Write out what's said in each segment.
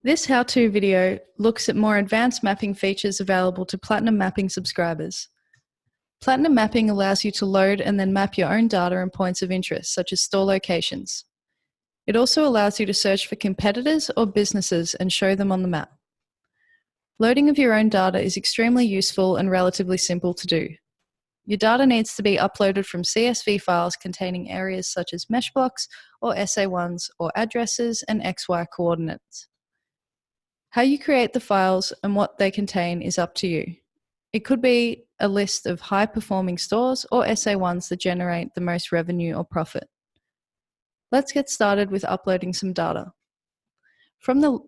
This how-to video looks at more advanced mapping features available to Platinum Mapping subscribers. Platinum Mapping allows you to load and then map your own data and points of interest, such as store locations. It also allows you to search for competitors or businesses and show them on the map. Loading of your own data is extremely useful and relatively simple to do. Your data needs to be uploaded from CSV files containing areas such as mesh blocks or SA1s or addresses and XY coordinates. How you create the files and what they contain is up to you. It could be a list of high-performing stores or SA1s that generate the most revenue or profit. Let's get started with uploading some data. From the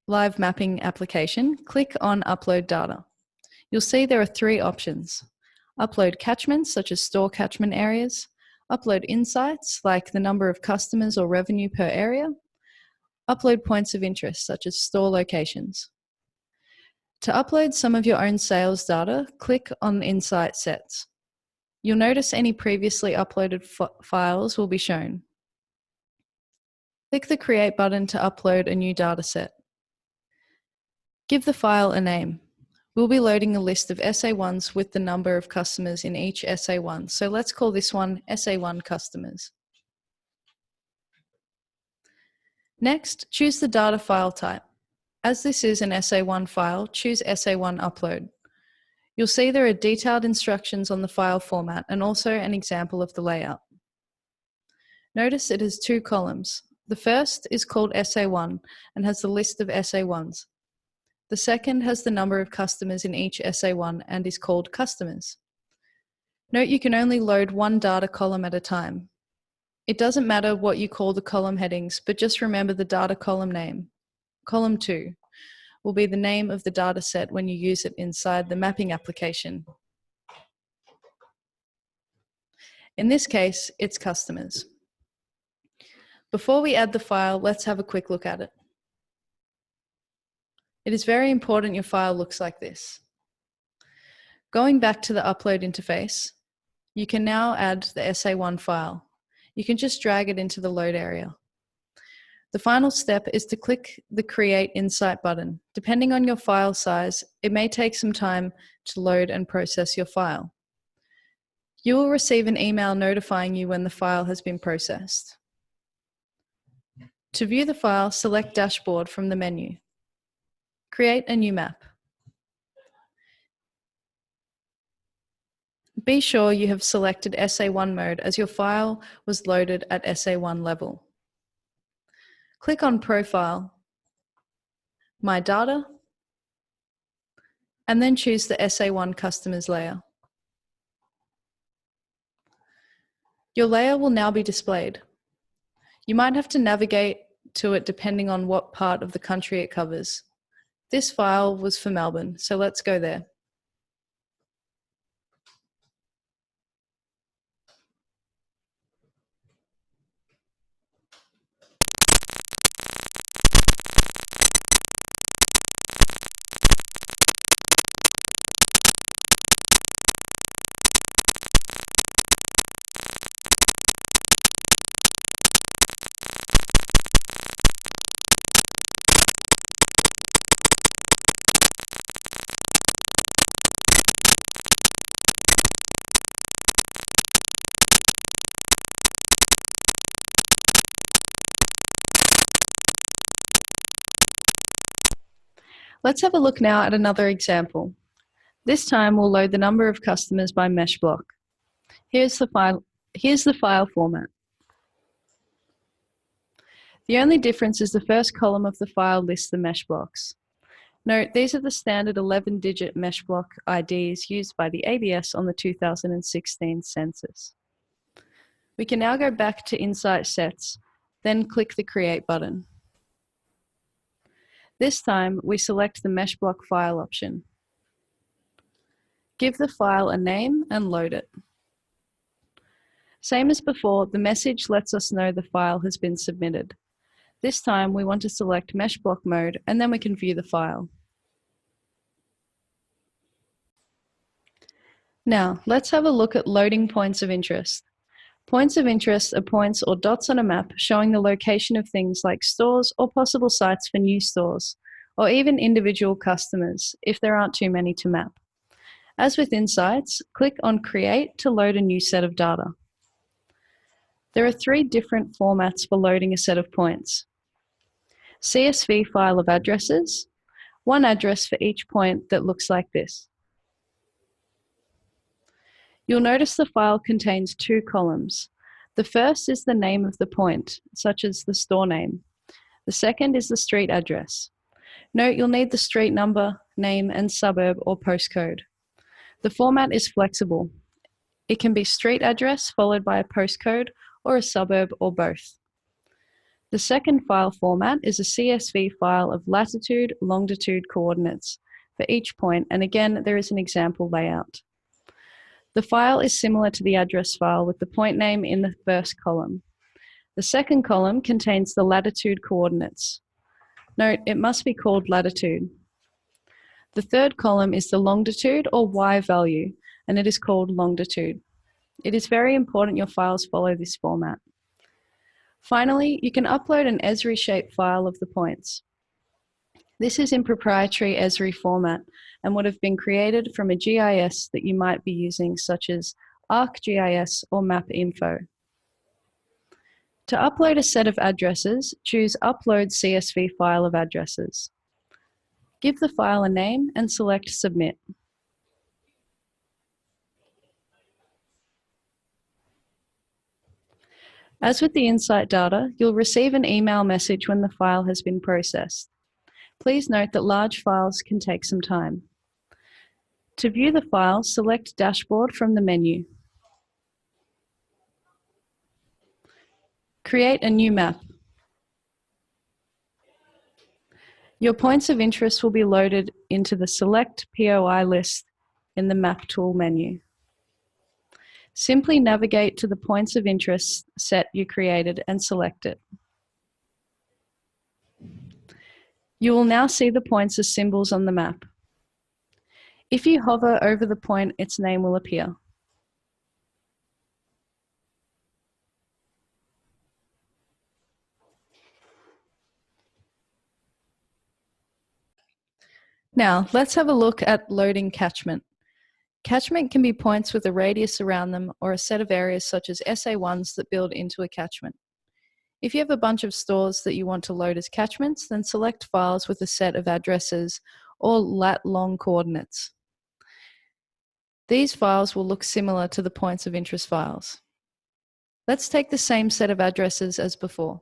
live mapping application, click on Upload Data. You'll see there are three options. Upload catchments such as store catchment areas, upload insights like the number of customers or revenue per area, upload points of interest such as store locations. To upload some of your own sales data, click on Insight Sets. You'll notice any previously uploaded files will be shown. Click the Create button to upload a new data set. Give the file a name. We'll be loading a list of SA1s with the number of customers in each SA1, so let's call this one SA1 Customers. Next, choose the data file type. As this is an SA1 file, choose SA1 Upload. You'll see there are detailed instructions on the file format and also an example of the layout. Notice it has two columns. The first is called SA1 and has the list of SA1s. The second has the number of customers in each SA1 and is called Customers. Note you can only load one data column at a time. It doesn't matter what you call the column headings, but just remember the data column name. Column 2 will be the name of the data set when you use it inside the mapping application. In this case, it's Customers. Before we add the file, let's have a quick look at it. It is very important your file looks like this. Going back to the upload interface, you can now add the SA1 file. You can just drag it into the load area. The final step is to click the Create Insight button. Depending on your file size, it may take some time to load and process your file. You will receive an email notifying you when the file has been processed. To view the file, select Dashboard from the menu. Create a new map. Be sure you have selected SA1 mode as your file was loaded at SA1 level. Click on Profile, My Data, and then choose the SA1 Customers layer. Your layer will now be displayed. You might have to navigate to it depending on what part of the country it covers. This file was for Melbourne, so let's go there. Let's have a look now at another example. This time we'll load the number of customers by mesh block. Here's the file format. The only difference is the first column of the file lists the mesh blocks. Note, these are the standard 11-digit mesh block IDs used by the ABS on the 2016 census. We can now go back to Insight Sets, then click the Create button. This time, we select the mesh block file option. Give the file a name and load it. Same as before, the message lets us know the file has been submitted. This time, we want to select mesh block mode, and then we can view the file. Now, let's have a look at loading points of interest. Points of interest are points or dots on a map showing the location of things like stores or possible sites for new stores, or even individual customers if there aren't too many to map. As with Insights, click on Create to load a new set of data. There are 3 different formats for loading a set of points. CSV file of addresses, one address for each point that looks like this. You'll notice the file contains 2 columns. The first is the name of the point, such as the store name. The second is the street address. Note you'll need the street number, name, and suburb or postcode. The format is flexible. It can be street address followed by a postcode or a suburb or both. The second file format is a CSV file of latitude, longitude coordinates for each point, and again, there is an example layout. The file is similar to the address file with the point name in the first column. The second column contains the latitude coordinates. Note, it must be called latitude. The third column is the longitude or Y value, and it is called longitude. It is very important your files follow this format. Finally, you can upload an ESRI shape file of the points. This is in proprietary ESRI format and would have been created from a GIS that you might be using, such as ArcGIS or MapInfo. To upload a set of addresses, choose Upload CSV file of addresses. Give the file a name and select Submit. As with the Insight data, you'll receive an email message when the file has been processed. Please note that large files can take some time. To view the file, select Dashboard from the menu. Create a new map. Your points of interest will be loaded into the Select POI list in the Map Tool menu. Simply navigate to the points of interest set you created and select it. You will now see the points as symbols on the map. If you hover over the point, its name will appear. Now, let's have a look at loading catchment. Catchment can be points with a radius around them or a set of areas such as SA1s that build into a catchment. If you have a bunch of stores that you want to load as catchments, then select files with a set of addresses or lat-long coordinates. These files will look similar to the points of interest files. Let's take the same set of addresses as before.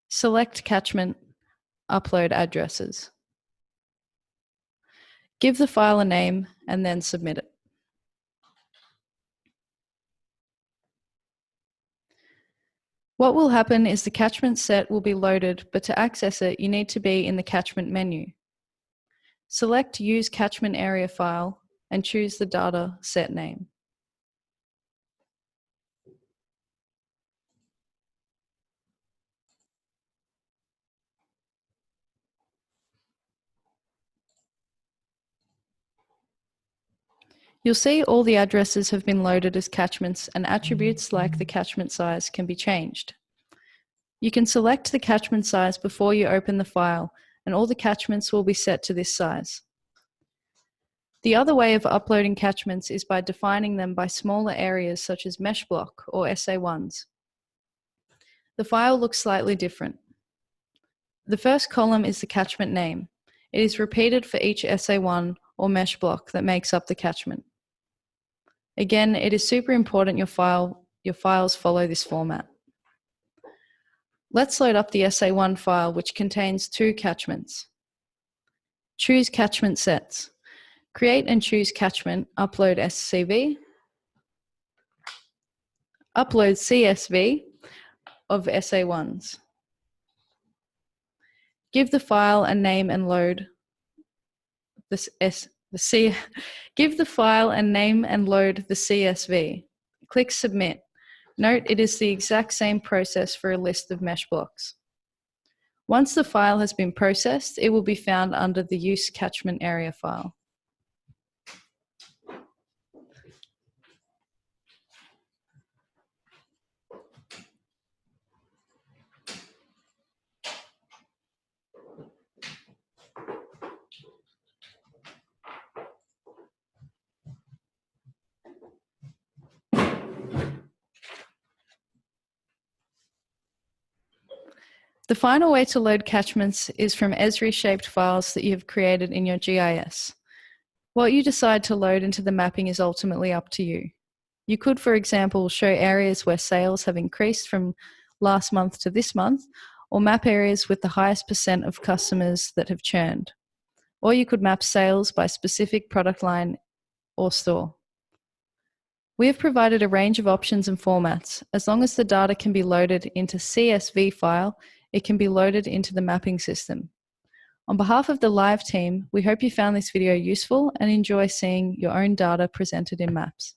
Select Catchment, Upload Addresses. Give the file a name and then submit it. What will happen is the catchment set will be loaded, but to access it, you need to be in the catchment menu. Select Use Catchment Area File and choose the data set name. You'll see all the addresses have been loaded as catchments, and attributes like the catchment size can be changed. You can select the catchment size before you open the file, and all the catchments will be set to this size. The other way of uploading catchments is by defining them by smaller areas such as mesh block or SA1s. The file looks slightly different. The first column is the catchment name. It is repeated for each SA1 or mesh block that makes up the catchment. Again, it is super important your files follow this format. Let's load up the SA1 file, which contains 2 catchments. Choose Catchment Sets. Create and choose Catchment, Upload SCV, Upload CSV of SA1s. Give the file a name and load Give the file a name and load the CSV. Click Submit. Note it is the exact same process for a list of mesh blocks. Once the file has been processed, it will be found under the Use Catchment Area file. The final way to load catchments is from ESRI-shaped files that you have created in your GIS. What you decide to load into the mapping is ultimately up to you. You could, for example, show areas where sales have increased from last month to this month, or map areas with the highest % of customers that have churned. Or you could map sales by specific product line or store. We have provided a range of options and formats. As long as the data can be loaded into CSV file, it can be loaded into the mapping system. On behalf of the live team, we hope you found this video useful and enjoy seeing your own data presented in maps.